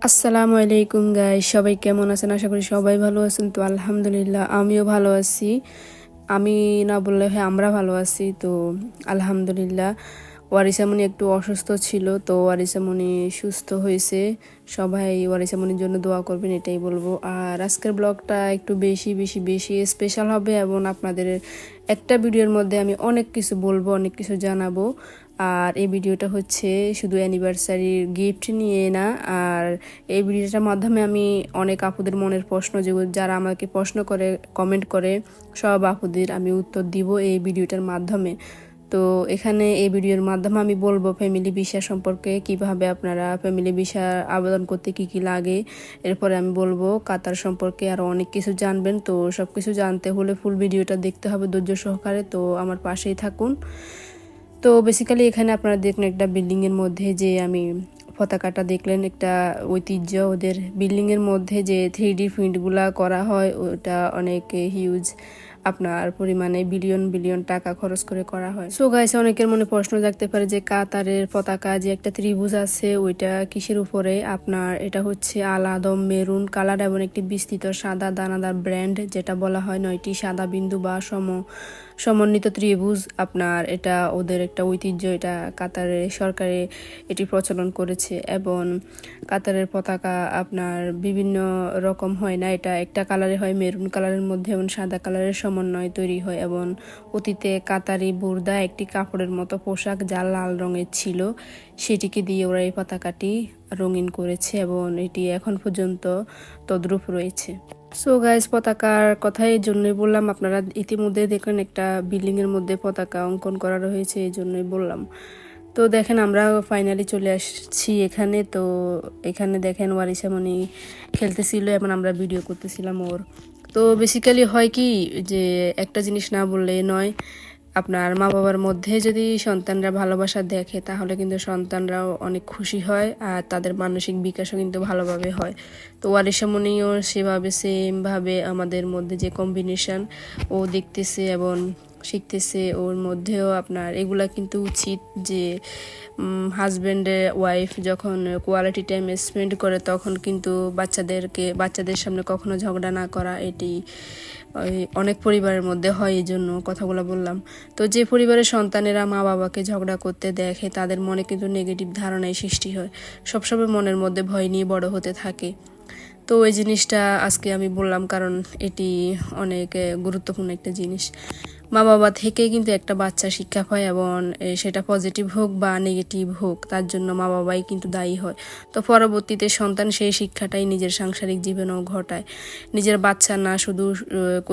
আসসালামু আলাইকুম গাইস, সবাই কেমন আছেন? আশা করি সবাই ভালো আছেন। তো আলহামদুলিল্লাহ আমিও ভালো আছি। আমি না বললে হয় আমরা ভালো আছি। তো আলহামদুলিল্লাহ ওয়ারিসামণি একটু অসুস্থ ছিল, তো ওয়ারিসামণি সুস্থ হয়েছে। সবাই ওয়ারিসামণির জন্য দোয়া করবেন, এটাই বলবো। আর আজকের ব্লগটা একটু বেশি বেশি বেশি স্পেশাল হবে এবং আপনাদের একটা ভিডিওর মধ্যে আমি অনেক কিছু বলবো, অনেক কিছু জানাবো। আর এই ভিডিওটা হচ্ছে শুধু অ্যানিভার্সারির গিফট নিয়ে না, আর এই ভিডিওটার মাধ্যমে আমি অনেক আপুদের মনের প্রশ্ন, যেগুলো যারা আমাকে প্রশ্ন করে কমেন্ট করে, সব আপুদের আমি উত্তর দিব এই ভিডিওটার মাধ্যমে। তো এখানে এই ভিডিওর মাধ্যমে আমি বলবো ফ্যামিলি ভিসা সম্পর্কে, কিভাবে আপনারা ফ্যামিলি ভিসা আবেদন করতে কি কি লাগে। এরপরে আমি বলবো কাতার সম্পর্কে আরও অনেক কিছু জানবেন। তো সব কিছু জানতে হলে ফুল ভিডিওটা দেখতে হবে ধৈর্য সহকারে। তো আমার পাশেই থাকুন। তো বেসিক্যালি এখানে আপনারা দেখলেন একটা বিল্ডিংয়ের মধ্যে যে আমি পতাকাটা দেখলেন, একটা ঐতিহ্য ওদের বিল্ডিংয়ের মধ্যে যে 3D প্রিন্টগুলা করা হয়, ওটা অনেক হিউজ আপনার পরিমাণে বিলিয়ন বিলিয়ন টাকা খরচ করে করা হয়। সো গাইস, অনেকের মনে প্রশ্ন জাগতে পারে যে কাতারের পতাকা যে একটা ত্রিভুজ আছে ওইটা কিসের উপরে। আপনার এটা হচ্ছে আল আদম মেরুন কালার এবং একটি বিস্তৃত সাদা দানাদার ব্র্যান্ড, যেটা বলা হয় 9টি সাদা বিন্দু বা সমন্বিত ত্রিভুজ। আপনার এটা ওদের একটা ঐতিহ্য, এটা কাতারের সরকারে এটি প্রচলন করেছে। এবং কাতারের পতাকা আপনার বিভিন্ন রকম হয় না, এটা একটা কালারে হয়, মেরুন কালারের মধ্যে এবং সাদা কালারের সমন্বয় তৈরি হয়। এবং অতীতে কাতারি বুর্দা একটি কাপড়ের মতো পোশাক যা লাল রঙের ছিল, সেটিকে দিয়ে ওরা এই পতাকাটি রঙিন করেছে এবং এটি এখন পর্যন্ত তদ্রূপ রয়েছে। সো গাইস, পতাকার কথা এই জন্যই বললাম, আপনারা ইতিমধ্যে দেখলেন একটা বিল্ডিং এর মধ্যে পতাকা অঙ্কন করা রয়েছে, এই জন্যই বললাম। তো দেখেন আমরা ফাইনালি চলে আসছি এখানে। তো এখানে দেখেন ওয়ারিসামণি খেলতেছিল এবং আমরা ভিডিও করতেছিলাম ওর। তো বেসিক্যালি হয় কি যে একটা জিনিস না বললে নয়, আপনার মা বাবার মধ্যে যদি সন্তানরা ভালোবাসা দেখে তাহলে কিন্তু সন্তানরাও অনেক খুশি হয় আর তাদের মানসিক বিকাশও কিন্তু ভালোভাবে হয়। তো ওয়ারিসামণিও সেভাবে সেমভাবে আমাদের মধ্যে যে কম্বিনেশন ও দেখতেছে এবং শিখতেছে, ওর মধ্যেও আপনার এগুলা কিন্তু উচিত যে হাজব্যান্ডের ওয়াইফ যখন কোয়ালিটি টাইম স্পেন্ড করে তখন কিন্তু বাচ্চাদের সামনে কখনো ঝগড়া না করা, এটি অনেক পরিবারের মধ্যে হয়, এই জন্য কথাগুলো বললাম। তো যে পরিবারের সন্তানেরা মা বাবাকে ঝগড়া করতে দেখে তাদের মনে কিন্তু নেগেটিভ ধারণাই সৃষ্টি হয়, সবসময় মনের মধ্যে ভয় নিয়ে বড় হতে থাকে। তো ওই জিনিসটা আজকে আমি বললাম কারণ এটি অনেক গুরুত্বপূর্ণ একটা জিনিস। মা বাবা থেকে কিন্তু একটা বাচ্চা শিক্ষা পায় এবং সেটা পজিটিভ হোক বা নেগেটিভ হোক তার জন্য মা বাবাই কিন্তু দায়ী হয়। তো পরবর্তীতে সন্তান সেই শিক্ষাটাই নিজের সাংসারিক জীবনেও ঘটায়। নিজের বাচ্চা না, শুধু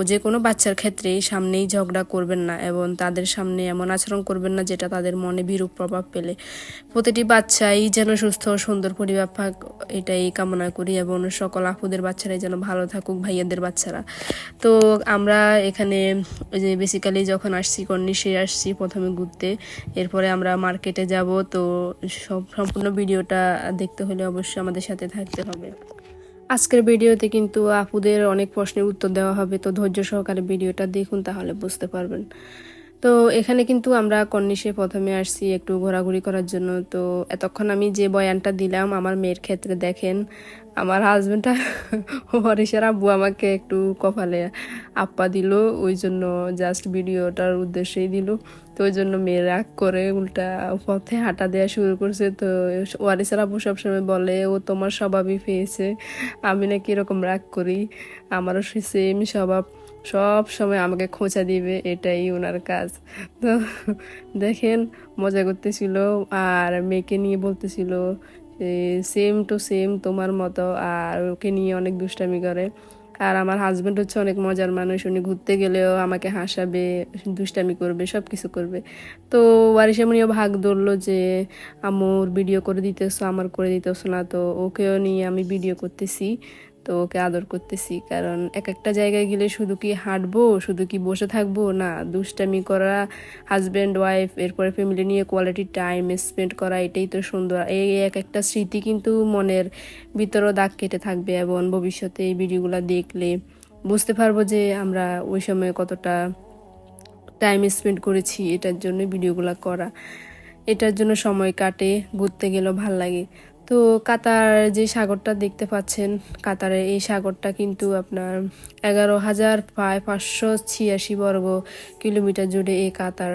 যে কোনো বাচ্চার ক্ষেত্রেই সামনেই ঝগড়া করবেন না এবং তাদের সামনে এমন আচরণ করবেন না যেটা তাদের মনে বিরূপ প্রভাব ফেলে। প্রতিটি বাচ্চাই যেন সুস্থ ও সুন্দর পরিবার পাক, এটাই কামনা করি। এবং সকল আপুদের বাচ্চারাই যেন ভালো থাকুক, ভাইয়াদের বাচ্চারা। তো আমরা এখানে যে বেসিক্যালি যখন আসছি কর্নিশে আসছি প্রথমে ঘুরতে, এরপরে আমরা মার্কেটে যাব। তো সম্পূর্ণ ভিডিওটা দেখতে হলে অবশ্যই আমাদের সাথে থাকতে হবে। আজকের ভিডিওতে কিন্তু আপুদের অনেক প্রশ্নের উত্তর দেওয়া হবে, তো ধৈর্য সহকারে ভিডিওটা দেখুন তাহলে বুঝতে পারবেন। তো এখানে কিন্তু আমরা কর্নিশে প্রথমে আসছি একটু ঘোরাঘুরি করার জন্য। তো এতক্ষণ আমি যে বয়ানটা দিলাম আমার মেয়ের ক্ষেত্রে, দেখেন আমার হাজবেন্ডটা হরিশের আব্বু আমাকে একটু কপালে আপ্পা দিল, ওই জন্য জাস্ট ভিডিওটার উদ্দেশ্যেই দিল। তো ওই জন্য মেয়ে রাগ করে উল্টা পথে হাঁটা দেওয়া শুরু করছে। তো ওয়ারিসের আব্বু সবসময় বলে ও তোমার স্বভাবই পেয়েছে, আমি নাকি এরকম রাগ করি, আমারও সেম স্বভাব, সব সময় আমাকে খোঁচা দিবে, এটাই ওনার কাজ। তো দেখেন মজা করতেছিল আর মেয়েকে নিয়ে বলতেছিল সেম টু সেম তোমার মতো, আর ওকে নিয়ে অনেক দুষ্টামি করে। আর আমার হাজব্যান্ড হচ্ছে অনেক মজার মানুষ, উনি ঘুরতে গেলেও আমাকে হাসাবে, দুষ্টামি করবে, সব কিছু করবে। তো ওয়ারিসামণিও ভাগ ধরলো যে আম্মুর ভিডিও করে দিতেছো, আমার করে দিতেছো না। তো ওকেও নিয়ে আমি ভিডিও করতেছি, তো ওকে আদর করতেছি। কারণ এক একটা জায়গায় গেলে শুধু কি হাঁটবো, শুধু কি বসে থাকবো না, দুষ্টামি করা, হাজব্যান্ড ওয়াইফ, এরপরে ফ্যামিলি নিয়ে কোয়ালিটি টাইম স্পেন্ড করা, এটাই তো সুন্দর। এই এক একটা স্মৃতি কিন্তু মনের ভিতরেও দাগ কেটে থাকবে এবং ভবিষ্যতে এই ভিডিওগুলো দেখলে বুঝতে পারবো যে আমরা ওই সময় কতটা টাইম স্পেন্ড করেছি। এটার জন্য ভিডিওগুলো করা, এটার জন্য সময় কাটে, ঘুরতে গেলেও ভাল লাগে। তো কাতার যে সাগরটা দেখতে পাচ্ছেন, কাতারের এই সাগরটা কিন্তু আপনার 11,586 বর্গ কিলোমিটার জুড়ে এই কাতার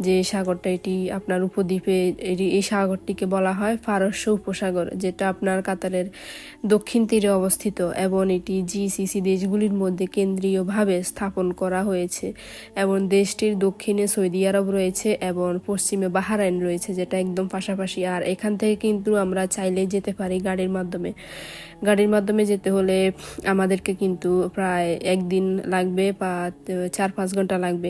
যে সাগরটা, এটি আপনার উপদ্বীপে এই সাগরটিকে বলা হয় পারস্য উপসাগর, যেটা আপনার কাতারের দক্ষিণ তীরে অবস্থিত এবং এটি জিসিসি দেশগুলির মধ্যে কেন্দ্রীয়ভাবে স্থাপন করা হয়েছে এবং দেশটির দক্ষিণে সৌদি আরব রয়েছে এবং পশ্চিমে বাহরাইন রয়েছে, যেটা একদম পাশাপাশি। আর এখান থেকে কিন্তু আমরা চাইলেই যেতে পারি গাড়ির মাধ্যমে যেতে হলে আমাদেরকে কিন্তু প্রায় একদিন লাগবে বা 4-5 ঘন্টা লাগবে।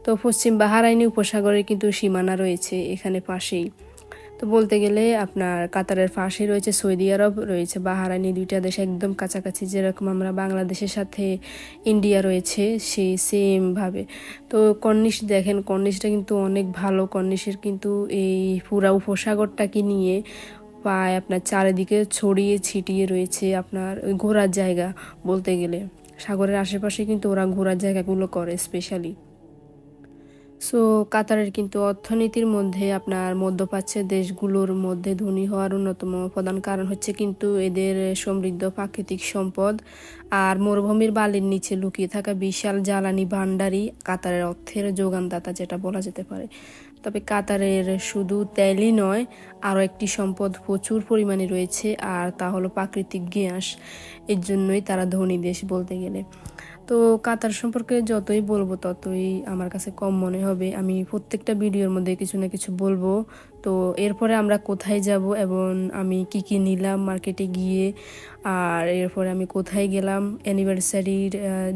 তো পশ্চিম বাহরাইনি উপসাগরের কিন্তু সীমানা রয়েছে এখানে পাশেই। তো বলতে গেলে আপনার কাতারের পাশে রয়েছে সৌদি আরব, রয়েছে বাহরাইন, দুইটা দেশ একদম কাছাকাছি, যেরকম আমরা বাংলাদেশের সাথে ইন্ডিয়া রয়েছে সেই সেম ভাবে। তো কর্নিশ দেখেন, কর্নিশটা কিন্তু অনেক ভালো। কর্নিশের কিন্তু এই পুরা উপসাগরটাকে নিয়ে প্রায় আপনার চারিদিকে ছড়িয়ে ছিটিয়ে রয়েছে আপনার ঘোরার জায়গা। বলতে গেলে সাগরের আশেপাশে কিন্তু ওরা ঘোরার জায়গাগুলো করে স্পেশালি। সো কাতারের কিন্তু অর্থনীতির মধ্যে আপনার মধ্যপ্রাচ্যের দেশগুলোর মধ্যে ধনী হওয়ার অন্যতম প্রধান কারণ হচ্ছে কিন্তু এদের সমৃদ্ধ প্রাকৃতিক সম্পদ আর মরুভূমির বালির নিচে লুকিয়ে থাকা বিশাল জ্বালানি ভান্ডারই কাতারের অর্থের যোগানদাতা, যেটা বলা যেতে পারে। তবে কাতারের শুধু তেলই নয়, আরও একটি সম্পদ প্রচুর পরিমাণে রয়েছে, আর তা হলো প্রাকৃতিক গ্যাস। এর জন্যই তারা ধনী দেশ বলতে গেলে। তো কাতার সম্পর্কে যতই বলবো ততই আমার কাছে কম মনে হবে। আমি প্রত্যেকটা ভিডিওর মধ্যে কিছু না কিছু বলবো। তো এরপরে আমরা কোথায় যাব এবং আমি কি কি নিলাম মার্কেটে গিয়ে, আর এরপরে আমি কোথায় গেলাম, অ্যানিভার্সারির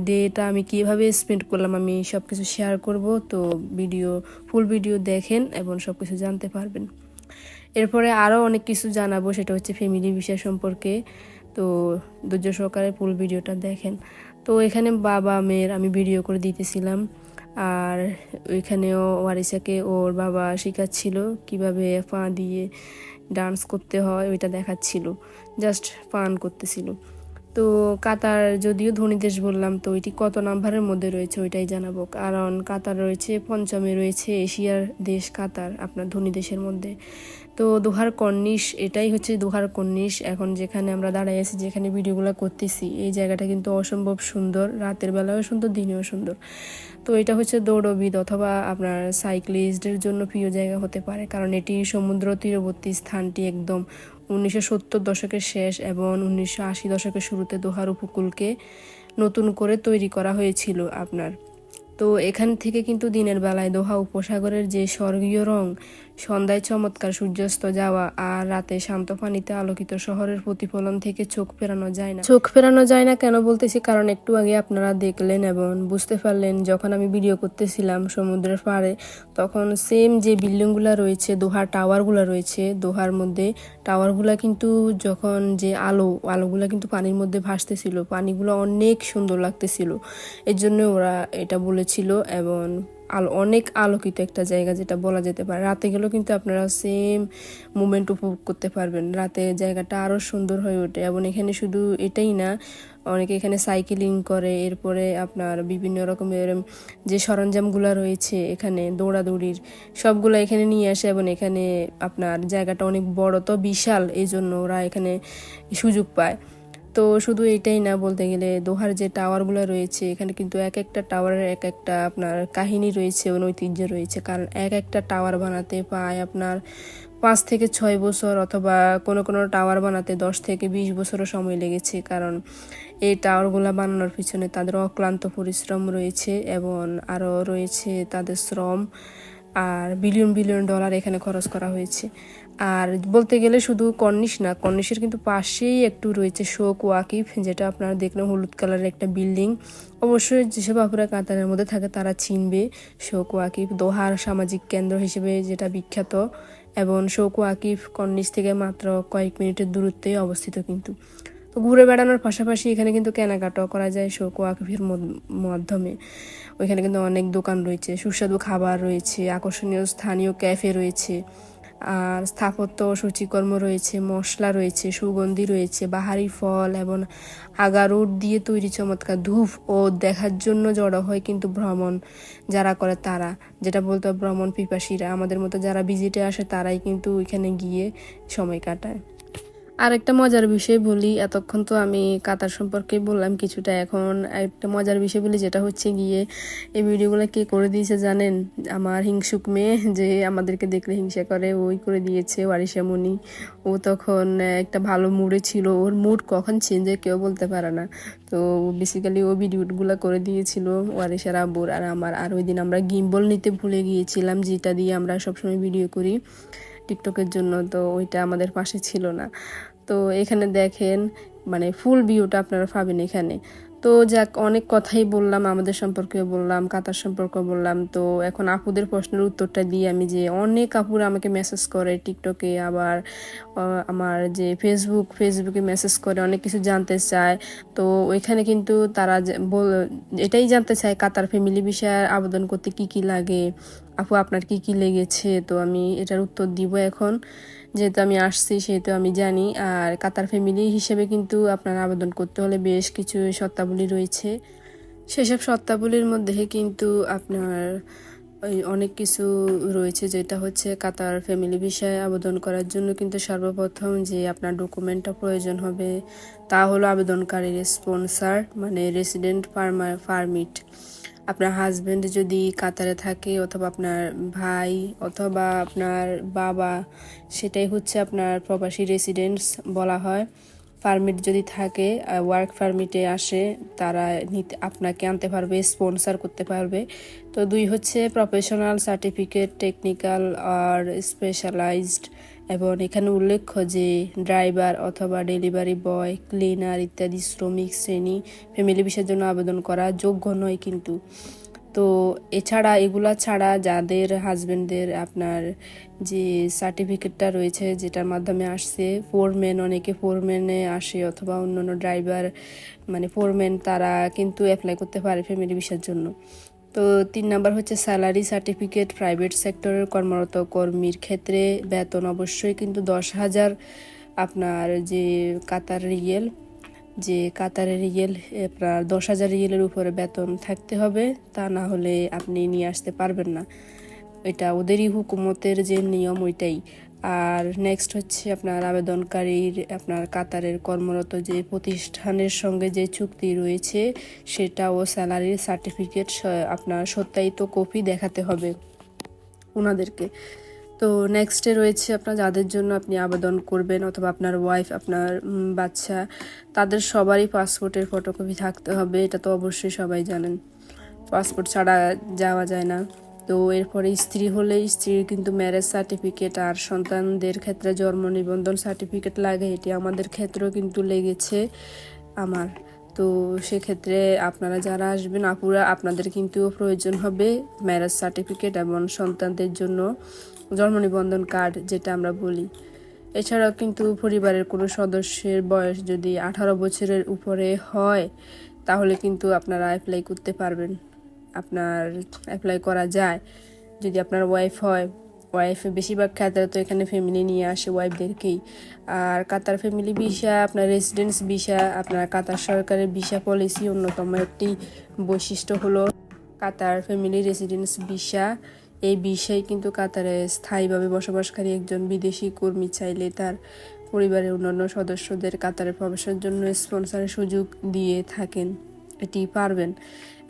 ডেটা আমি কিভাবে স্পেন্ড করলাম, আমি সব কিছু শেয়ার করব। তো ফুল ভিডিও দেখেন এবং সব কিছু জানতে পারবেন। এরপরে আরও অনেক কিছু জানাবো, সেটা হচ্ছে ফ্যামিলি বিষয় সম্পর্কে। তো ধৈর্য সহকারে ফুল ভিডিওটা দেখেন। তো এখানে বাবা মেয়ের আমি ভিডিও করে দিতেছিলাম, আর ওইখানেও ওয়ারিসাকে ওর বাবা শেখাচ্ছিল কিভাবে পা দিয়ে ডান্স করতে হয়, ওইটা দেখাচ্ছিল, জাস্ট ফান করতেছিল। তো কাতার যদিও ধনী দেশ বললাম, তো এটি কত নাম্বারের মধ্যে রয়েছে ওইটাই জানাবো। কারণ কাতার রয়েছে পঞ্চমে, রয়েছে এশিয়ার দেশ কাতার আপনার ধনী দেশের মধ্যে। তো দোহার কর্নিশ, এটাই হচ্ছে দোহার কর্নিশ। এখন যেখানে আমরা দাঁড়াই আছি, যেখানে ভিডিওগুলো করতেছি, এই জায়গাটা কিন্তু অসম্ভব সুন্দর, রাতের বেলাও সুন্দর, দিনেও সুন্দর। তো এটা হচ্ছে দৌড়বিদ অথবা আপনার সাইক্লিস্টদের জন্য প্রিয় জায়গা হতে পারে, কারণ এটি সমুদ্র তীরবর্তী স্থানটি একদম 1970 দশকের শেষ এবং 1980 দশকের শুরুতে দোহার উপকূলকে নতুন করে তৈরি করা হয়েছিল আপনার। তো এখান থেকে কিন্তু দিনের বেলায় দোহা উপসাগরের যে স্বর্গীয় রং, সন্ধ্যায় চমৎকার সূর্যাস্ত যাওয়া আর রাতে শান্ত পানিতে আলোকিত শহরের প্রতিফলন থেকে চোখ ফেরানো যায় না কেন বলতেছি, কারণ একটু আগে আপনারা দেখলেন এবং বুঝতে পারলেন যখন আমি ভিডিও করতেছিলাম সমুদ্রের পাড়ে, তখন সেম যে বিল্ডিংগুলো রয়েছে, দোহার টাওয়ারগুলো রয়েছে, দোহার মধ্যে টাওয়ারগুলো কিন্তু যখন যে আলোগুলো কিন্তু পানির মধ্যে ভাসতেছিল, পানিগুলো অনেক সুন্দর লাগতেছিল। এর জন্য ওরা এটা বলেছিল এবং অনেক আলোকিত একটা জায়গা, যেটা বলা যেতে পারে। রাতে গেলেও কিন্তু আপনারা সেম মুভমেন্ট উপভোগ করতে পারবেন, রাতে জায়গাটা আরও সুন্দর হয়ে ওঠে। এবং এখানে শুধু এটাই না, অনেকে এখানে সাইকেলিং করে, এরপরে আপনার বিভিন্ন রকমের যে সরঞ্জামগুলো রয়েছে এখানে দৌড়াদৌড়ির, সবগুলো এখানে নিয়ে আসে এবং এখানে আপনার জায়গাটা অনেক বড়, তো বিশাল, এই জন্য ওরা এখানে সুযোগ পায়। তো শুধু এটাই না, বলতে গেলে দোহার যে টাওয়ারগুলো রয়েছে, এখানে কিন্তু এক একটা টাওয়ারের এক একটা আপনার কাহিনী রয়েছে, ঐতিহ্য রয়েছে। কারণ এক একটা টাওয়ার বানাতে প্রায় আপনার 5 থেকে 6 বছর, অথবা কোনো কোনো টাওয়ার বানাতে 10 থেকে 20 বছরও সময় লেগেছে। কারণ এই টাওয়ারগুলো বানানোর পিছনে তাদের অক্লান্ত পরিশ্রম রয়েছে এবং আরও রয়েছে তাদের শ্রম, আর বিলিয়ন বিলিয়ন ডলার এখানে খরচ করা হয়েছে। আর বলতে গেলে শুধু কর্নিশ না, কর্নিশের কিন্তু পাশেই একটু রয়েছে শোক ওয়াকিফ, যেটা আপনারা দেখলেন হলুদ কালারের একটা বিল্ডিং। অবশ্যই যেসব আপুরা কাতারের মধ্যে থাকে তারা চিনবে শোক ওয়াকিফ, দোহার সামাজিক কেন্দ্র হিসেবে যেটা বিখ্যাত। এবং শোক ওয়াকিফ কর্নিশ থেকে মাত্র কয়েক মিনিটের দূরত্বে অবস্থিত কিন্তু। তো ঘুরে বেড়ানোর পাশাপাশি এখানে কিন্তু কেনাকাটাও করা যায় শোক ওয়াকিফের মাধ্যমে। ওইখানে কিন্তু অনেক দোকান রয়েছে, সুস্বাদু খাবার রয়েছে, আকর্ষণীয় স্থানীয় ক্যাফে রয়েছে, আর স্থাপত্য সূচিকর্ম রয়েছে, মশলা রয়েছে, সুগন্ধি রয়েছে, বাহারি ফল এবং আগারুট দিয়ে তৈরি চমৎকার ধূপ ও দেখার জন্য জড়ো হয় কিন্তু ভ্রমণ যারা করে তারা, যেটা বলতে ভ্রমণ পিপাসীরা, আমাদের মতো যারা ভিজিটে আসে তারাই কিন্তু ওইখানে গিয়ে সময় কাটায়। আর একটা মজার বিষয় বলি, এতক্ষণ তো আমি কাতার সম্পর্কে বললাম কিছুটা, এখন একটা মজার বিষয় বলি, যেটা হচ্ছে গিয়ে এই ভিডিওগুলো কে করে দিয়েছে জানেন? আমার হিংসুক মেয়ে, যে আমাদেরকে দেখলে হিংসা করে, ওই করে দিয়েছে, ওয়ারিশা মনি। ও তখন একটা ভালো মুডে ছিল, ওর মুড কখন চেঞ্জ হয় কেউ বলতে পারে না। তো বেসিক্যালি ও ভিডিওগুলো করে দিয়েছিল ওয়ারিশার আব্বুর আর আমার। আর ওই দিন আমরা গিম্বল নিতে ভুলে গিয়েছিলাম, যেটা দিয়ে আমরা সবসময় ভিডিও করি টিকটকের জন্য, তো ওইটা আমাদের পাশে ছিল না। তো এখানে দেখেন, মানে ফুল ভিউটা আপনারা পাবেন এখানে। তো যাক, অনেক কথাই বললাম, আমাদের সম্পর্কে বললাম, কাতার সম্পর্কে বললাম। তো এখন আপুদের প্রশ্নের উত্তরটা দিয়ে আমি, যে অনেক আপুরা আমাকে মেসেজ করে টিকটকে, আবার আমার যে ফেসবুকে মেসেজ করে, অনেক কিছু জানতে চায়। তো ওইখানে কিন্তু তারা এটাই জানতে চায় কাতার ফ্যামিলি বিষয়ে আবেদন করতে কি কি লাগে, আপু আপনার কি কি লেগেছে। তো আমি এটার উত্তর দিব এখন, যেহেতু আমি আসছি সেহেতু আমি জানি। আর কাতার ফ্যামিলি হিসেবে কিন্তু আপনার আবেদন করতে হলে বেশ কিছু শর্তাবলী রয়েছে। সেসব শর্তাবলীর মধ্যে কিন্তু আপনার ওই অনেক কিছু রয়েছে, যেটা হচ্ছে কাতার ফ্যামিলি ভিসায় আবেদন করার জন্য কিন্তু সর্বপ্রথম যে আপনার ডকুমেন্টটা প্রয়োজন হবে তা হলো আবেদনকারীর স্পন্সর, মানে রেসিডেন্ট পারমিট। আপনার হাজব্যান্ড যদি কাতারে থাকে, অথবা আপনার ভাই, অথবা আপনার বাবা, সেটাই হচ্ছে আপনার প্রবাসী রেসিডেন্টস বলা হয়। পারমিট যদি থাকে, ওয়ার্ক পারমিটে আসে, তারা আপনাকে আনতে পারবে, স্পন্সর করতে পারবে। তো দুই হচ্ছে প্রফেশনাল সার্টিফিকেট, টেকনিক্যাল আর স্পেশালাইজড। এবং এখানে উল্লেখ্য যে ড্রাইভার অথবা ডেলিভারি বয়, ক্লিনার ইত্যাদি শ্রমিক শ্রেণী ফ্যামিলি ভিসার জন্য আবেদন করা যোগ্য নয় কিন্তু। তো এছাড়া, এগুলা ছাড়া যাদের হাজবেন্ডদের আপনার যে সার্টিফিকেটটা রয়েছে, যেটার মাধ্যমে আসছে ফোরম্যান, অনেকে ফোরম্যানে আসে, অথবা অন্যান্য ড্রাইভার, মানে ফোরম্যান, তারা কিন্তু অ্যাপ্লাই করতে পারে ফ্যামিলি ভিসার জন্য। তো 3 নাম্বার হচ্ছে স্যালারি সার্টিফিকেট। প্রাইভেট সেক্টরের কর্মরত কর্মীর ক্ষেত্রে বেতন অবশ্যই কিন্তু 10,000 আপনার যে কাতার রিয়েল, যে কাতারের রিয়েল, আপনার 10,000 রিয়েলের উপরে বেতন থাকতে হবে, তা না হলে আপনি নিয়ে আসতে পারবেন না। এটা ওদেরই হুকুমতের যে নিয়ম, ওইটাই। আর নেক্সট হচ্ছে আপনার আবেদনকারীর আপনার কাতারের কর্মরত যে প্রতিষ্ঠানের সঙ্গে যে চুক্তি রয়েছে, সেটা ও স্যালারির সার্টিফিকেট আপনার সত্যায়িত কপি দেখাতে হবে ওনাদেরকে। তো নেক্সটে রয়েছে আপনার যাদের জন্য আপনি আবেদন করবেন, অথবা আপনার ওয়াইফ, আপনার বাচ্চা, তাদের সবারই পাসপোর্টের ফটোকপি থাকতে হবে। এটা তো অবশ্যই সবাই জানেন, পাসপোর্ট ছাড়া যাওয়া যায় না। তো এরপরে স্ত্রী হলে স্ত্রীর কিন্তু ম্যারেজ সার্টিফিকেট, আর সন্তানদের ক্ষেত্রে জন্ম নিবন্ধন সার্টিফিকেট লাগে। এটি আমাদের ক্ষেত্রেও কিন্তু লেগেছে আমার। তো সেক্ষেত্রে আপনারা যারা আসবেন আপুরা, আপনাদের কিন্তু প্রয়োজন হবে ম্যারেজ সার্টিফিকেট এবং সন্তানদের জন্য জন্ম নিবন্ধন কার্ড, যেটা আমরা বলি। এছাড়াও কিন্তু পরিবারের কোনো সদস্যের বয়স যদি 18 বছরের উপরে হয়, তাহলে কিন্তু আপনারা অ্যাপ্লাই করতে পারবেন, আপনার অ্যাপ্লাই করা যায়। যদি আপনার ওয়াইফ হয়, ওয়াইফ বেশিরভাগ ক্ষেত্রে তো এখানে ফ্যামিলি নিয়ে আসে ওয়াইফদেরকেই। আর কাতার ফ্যামিলি ভিসা, আপনার রেসিডেন্স ভিসা, আপনার কাতার সরকারের ভিসা পলিসি অন্যতম একটি বৈশিষ্ট্য হলো কাতার ফ্যামিলি রেসিডেন্স ভিসা। এই ভিসায় কিন্তু কাতারে স্থায়ীভাবে বসবাসকারী একজন বিদেশি কর্মী চাইলে তার পরিবারের অন্যান্য সদস্যদের কাতারে প্রবেশের জন্য স্পন্সরের সুযোগ দিয়ে থাকেন। এটি পারবেন,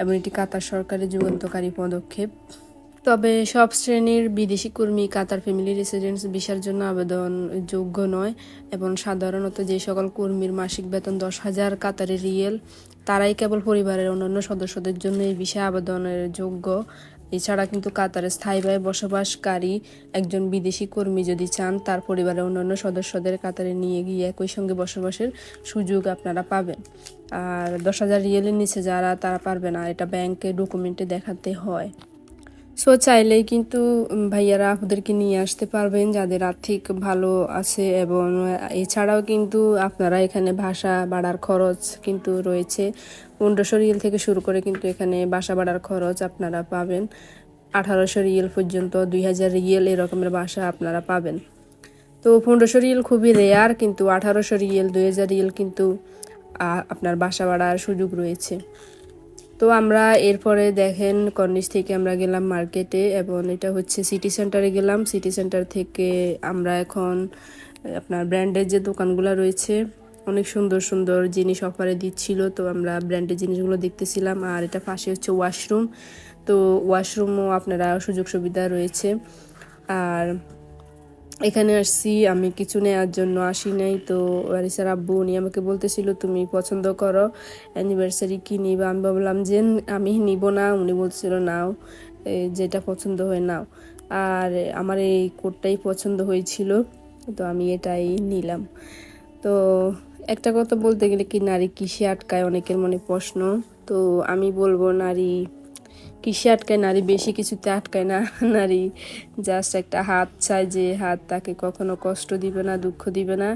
এবং এটি কাতার সরকারের যুগান্তকারী পদক্ষেপ। তবে সব শ্রেণীর বিদেশি কর্মী কাতার ফ্যামিলি রেসিডেন্স ভিসার জন্য আবেদন যোগ্য নয়, এবং সাধারণত যে সকল কর্মীর মাসিক বেতন 10,000 কাতারি রিয়েল, তারাই কেবল পরিবারের অন্যান্য সদস্যদের জন্য এই ভিসা আবেদনের যোগ্য। এছাড়া কিন্তু কাতারে স্থায়ীভাবে বসবাসকারী একজন বিদেশি কর্মী যদি চান, তার পরিবারের অন্যান্য সদস্যদের কাতারে নিয়ে গিয়ে একই সঙ্গে বসবাসের সুযোগ আপনারা পাবেন। আর 10,000 রিয়েলের নিচে যারা, তারা পারবে না, এটা ব্যাংকে ডকুমেন্টে দেখাতে হয়। সো চাইলেই কিন্তু ভাইয়ারা আপনাদেরকে নিয়ে আসতে পারবেন যাদের আর্থিক ভালো আছে। এবং এছাড়াও কিন্তু আপনারা এখানে ভাষা ভাড়ার খরচ কিন্তু রয়েছে, 1500 রিয়েল থেকে শুরু করে কিন্তু এখানে বাসা ভাড়ার খরচ আপনারা পাবেন। 1800 রিয়েল পর্যন্ত, 2000 রিয়েল এরকমের বাসা আপনারা পাবেন। তো 1500 রিয়েল খুবই রেয়ার, কিন্তু 1800 রিয়েল, 2000 রিয়েল কিন্তু আপনার বাসা ভাড়ার সুযোগ রয়েছে। তো আমরা এরপরে দেখেন কর্নিশ থেকে আমরা গেলাম মার্কেটে, এবং এটা হচ্ছে সিটি সেন্টারে গেলাম। সিটি সেন্টার থেকে আমরা এখন আপনার ব্র্যান্ডের যে দোকানগুলো রয়েছে অনেক সুন্দর সুন্দর জিনিস অফারে দিচ্ছিল, তো আমরা ব্র্যান্ডের জিনিসগুলো দেখতেছিলাম। আর এটা পাশে হচ্ছে ওয়াশরুম, তো ওয়াশরুমও আপনারা সুযোগ সুবিধা রয়েছে। আর এখানে আসছি আমি কিছু নেওয়ার জন্য আসি নাই। তো আরিসার আব্বু উনি আমাকে বলতেছিল তুমি পছন্দ করো অ্যানিভার্সারি কি নিবা, আমি বললাম যে আমি নিব না। উনি বলছিল নাও, যেটা পছন্দ হয় নাও। আর আমার এই কোটটাই পছন্দ হয়েছিল, তো আমি এটাই নিলাম। তো একটা কথা বলতে গেলে কি, নারী কিসে আটকায় অনেকের মনে প্রশ্ন। তো আমি বলবো নারী কিসে আটকায়, নারী বেশি কিছুতে আটকায় না। নারী জাস্ট একটা হাত চায়, যে হাত তাকে কখনো কষ্ট দিবে না, দুঃখ দিবে না,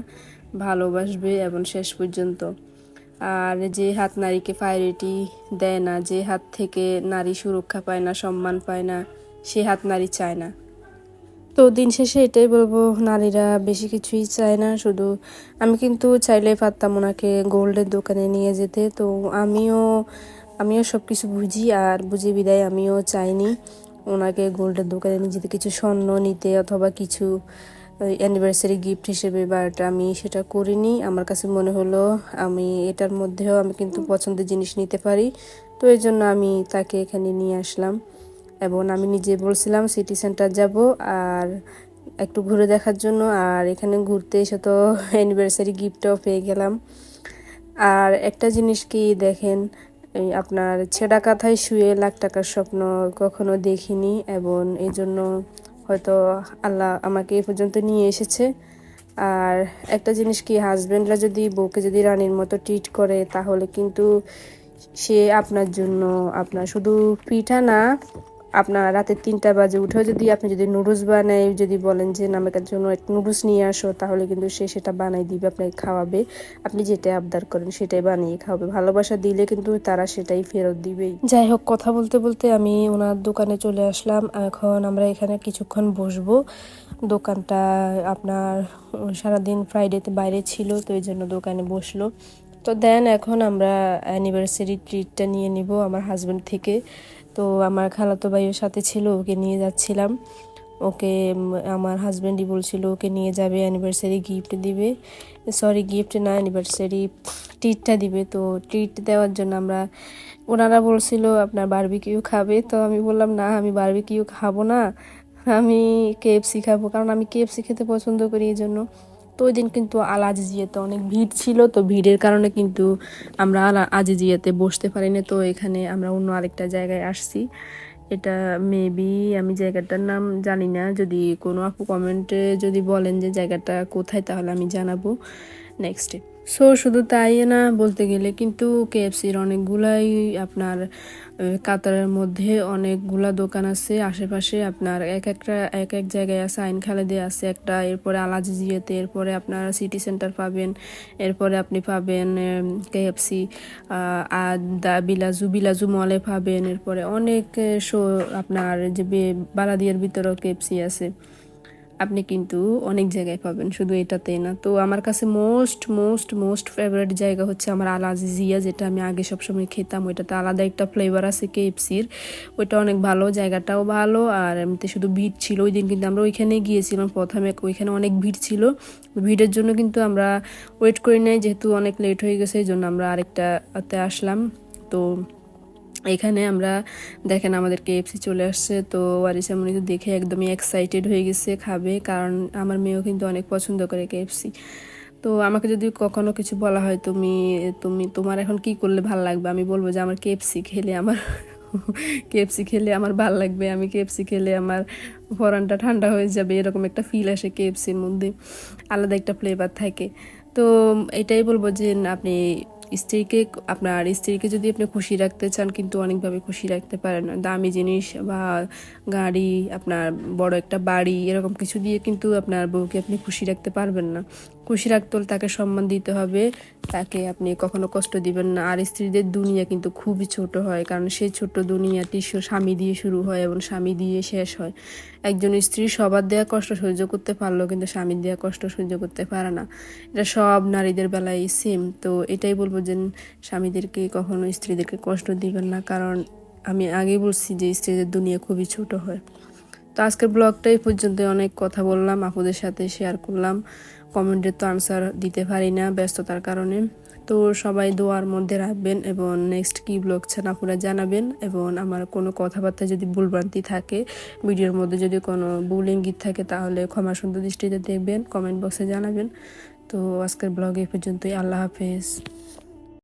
ভালোবাসবে এবং শেষ পর্যন্ত। আর যে হাত নারীকে প্রায়োরিটি দেয় না, যে হাত থেকে নারী সুরক্ষা পায় না, সম্মান পায় না, সে হাত নারী চায় না। তো দিন শেষে এটাই বলবো, নারীরা বেশি কিছুই চায় না। শুধু আমি কিন্তু চাইলে পারতাম ওনাকে গোল্ডের দোকানে নিয়ে যেতে। তো আমিও সব কিছু বুঝি, আর বুঝি বিদায় আমিও চাইনি ওনাকে গোল্ডের দোকানে নিয়ে যেতে, কিছু স্বর্ণ নিতে অথবা কিছু অ্যানিভার্সারি গিফট হিসেবে, বাট আমি সেটা করিনি। আমার কাছে মনে হলো আমি এটার মধ্যেও আমি কিন্তু পছন্দের জিনিস নিতে পারি, তো এই জন্য আমি তাকে এখানে নিয়ে আসলাম। এবং আমি নিজে বলছিলাম সিটি সেন্টার যাব আর একটু ঘুরে দেখার জন্য, আর এখানে ঘুরতে এসে তো অ্যানিভার্সারি গিফটও পেয়ে গেলাম। আর একটা জিনিস কি দেখেন, এই আপনার ছেঁড়া কাঁথায় শুয়ে লাখ টাকার স্বপ্ন কখনো দেখিনি, এবং এই জন্য হয়তো আল্লাহ আমাকে এ পর্যন্ত নিয়ে এসেছে। আর একটা জিনিস কি, হাজব্যান্ডরা যদি বউকে যদি রানীর মতো ট্রিট করে, তাহলে কিন্তু সে আপনার জন্য, আপনার শুধু পিঠা না, আপনার রাতে 3টা বাজে উঠেও যদি আপনি যদি নুডলস বানাই, যদি বলেন যে নামের জন্য এক নুডলস নিয়ে আসো, তাহলে কিন্তু সে সেটা বানাই দিবে, আপনাকে খাওয়াবে। আপনি যেটাই আবদার করেন সেটাই বানিয়ে খাওয়াবে। ভালোবাসা দিলে কিন্তু তারা সেটাই ফেরত দিবেই। যাই হোক, কথা বলতে বলতে আমি ওনার দোকানে চলে আসলাম। এখন আমরা এখানে কিছুক্ষণ বসবো। দোকানটা আপনার সারাদিন ফ্রাইডেতে বাইরে ছিল, তো এই জন্য দোকানে বসলো। তো দেন এখন আমরা অ্যানিভার্সারি ট্রিটটা নিয়ে নিব আমার হাজব্যান্ড থেকে। তো আমার খালাতো ভাইয়ের সাথে ছিল, ওকে নিয়ে যাচ্ছিলাম। ওকে আমার হাজব্যান্ডই বলছিল ওকে নিয়ে যাবে, অ্যানিভার্সারি গিফট দিবে, সরি গিফট না, অ্যানিভার্সারি ট্রিটটা দিবে। তো ট্রিট দেওয়ার জন্য ওনারা বলছিল আপনার বারবিকিউ খাবে, তো আমি বললাম না, আমি বারবিকিউ খাবো না, আমি কেএফসি খাবো, কারণ আমি কেএফসি খেতে পছন্দ করি এই জন্য। তো ওই দিন কিন্তু আল আজিজিয়াতে অনেক ভিড় ছিল, তো ভিড়ের কারণে কিন্তু আমরা আল আজিজিয়াতে বসতে পারিনি। তো এখানে আমরা অন্য আরেকটা জায়গায় আসছি। এটা মেবি আমি জায়গাটার নাম জানি না, যদি কোনো আপু কমেন্টে যদি বলেন যে জায়গাটা কোথায়, তাহলে আমি জানাবো নেক্সটে। সো শুধু তাই না, বলতে গেলে কিন্তু কেএফসির অনেকগুলাই আপনার কাতারের মধ্যে অনেকগুলা দোকান আছে আশেপাশে। আপনার এক এক জায়গায় আছে, আইন খালেদে আছে একটা, এরপরে আল আজিজিয়াতে, এরপরে আপনার সিটি সেন্টার পাবেন, এরপরে আপনি পাবেন কেএফসি আর বিলাজু মলে পাবেন, এরপরে অনেক আপনার যে বালাদিয়ার ভিতরেও কেএফসি আছে। আপনি কিন্তু অনেক জায়গায় পাবেন, শুধু এটাতেই না। তো আমার কাছে মোস্ট মোস্ট মোস্ট ফেভারিট জায়গা হচ্ছে আমার আল আজিজিয়া, যেটা আমি আগে সবসময় খেতাম। ওইটাতে আলাদা একটা ফ্লেভার আছে কেএফসির, ওইটা অনেক ভালো, জায়গাটাও ভালো। আর এমনিতে শুধু ভিড় ছিল ওই দিন, কিন্তু আমরা ওইখানে গিয়েছিলাম প্রথমে, ওইখানে অনেক ভিড় ছিল। ভিড়ের জন্য কিন্তু আমরা ওয়েট করি নাই, যেহেতু অনেক লেট হয়ে গেছে, এই জন্য আমরা আরেকটাতে আসলাম। তো এখানে আমরা দেখেন আমাদের কেএফসি চলে আসছে। তো ওয়ারিসা মনি তো দেখে একদমই এক্সাইটেড হয়ে গেছে খাবে, কারণ আমার মেয়েও কিন্তু অনেক পছন্দ করে কেএফসি। তো আমাকে যদি কখনো কিছু বলা হয়, তুমি তুমি তোমার এখন কি করলে ভাল লাগবে, আমি বলবো যে আমার কেএফসি খেলে আমার কেএফসি খেলে আমার ভাল লাগবে, আমি কেএফসি খেলে আমার পরানটা ঠান্ডা হয়ে যাবে, এরকম একটা ফিল আসে কেএফসির মধ্যে, আলাদা একটা ফ্লেভার থাকে। তো এটাই বলবো যে আপনি আপনার স্ত্রীকে যদি আপনি খুশি রাখতে চান, কিন্তু অনেকভাবে খুশি রাখতে পারেন। দামি জিনিস বা গাড়ি, আপনার বড় একটা বাড়ি, এরকম কিছু দিয়ে কিন্তু আপনার বউকে আপনি খুশি রাখতে পারবেন না। খুশি রাখতে হলে তাকে সম্মান দিতে হবে, তাকে আপনি কখনো কষ্ট দিবেন না। আর স্ত্রীদের দুনিয়া কিন্তু খুবই ছোট হয়, কারণ সেই ছোট দুনিয়াটি স্বামী দিয়ে শুরু হয় এবং স্বামী দিয়ে শেষ হয়। একজন স্ত্রী সবার দেয়া কষ্ট সহ্য করতে পারলেও কিন্তু স্বামীর দেয়া কষ্ট সহ্য করতে পারে না। এটা সব নারীদের বেলায় সেম। তো এটাই বলবো যে স্বামীদেরকে কখনো স্ত্রীদেরকে কষ্ট দিবেন না, কারণ আমি আগেই বলছি যে স্ত্রীদের দুনিয়া খুবই ছোট হয়। তো আজকের ব্লগটা এই পর্যন্ত, অনেক কথা বললাম, আপুদের সাথে শেয়ার করলাম, কমেন্টের তো আনসার দিতে পারি না ব্যস্ততার কারণে। তো সবাই দোয়ার মধ্যে রাখবেন এবং নেক্সট কী ব্লগ চান আপনারা জানাবেন, এবং আমার কোনো কথাবার্তা যদি ভুলভ্রান্তি থাকে, ভিডিওর মধ্যে যদি কোনো ভুল ইঙ্গিত থাকে তাহলে ক্ষমা সুন্দর দৃষ্টিতে দেখবেন, কমেন্ট বক্সে জানাবেন। তো আজকের ব্লগ এই পর্যন্তই। আল্লাহ হাফেজ।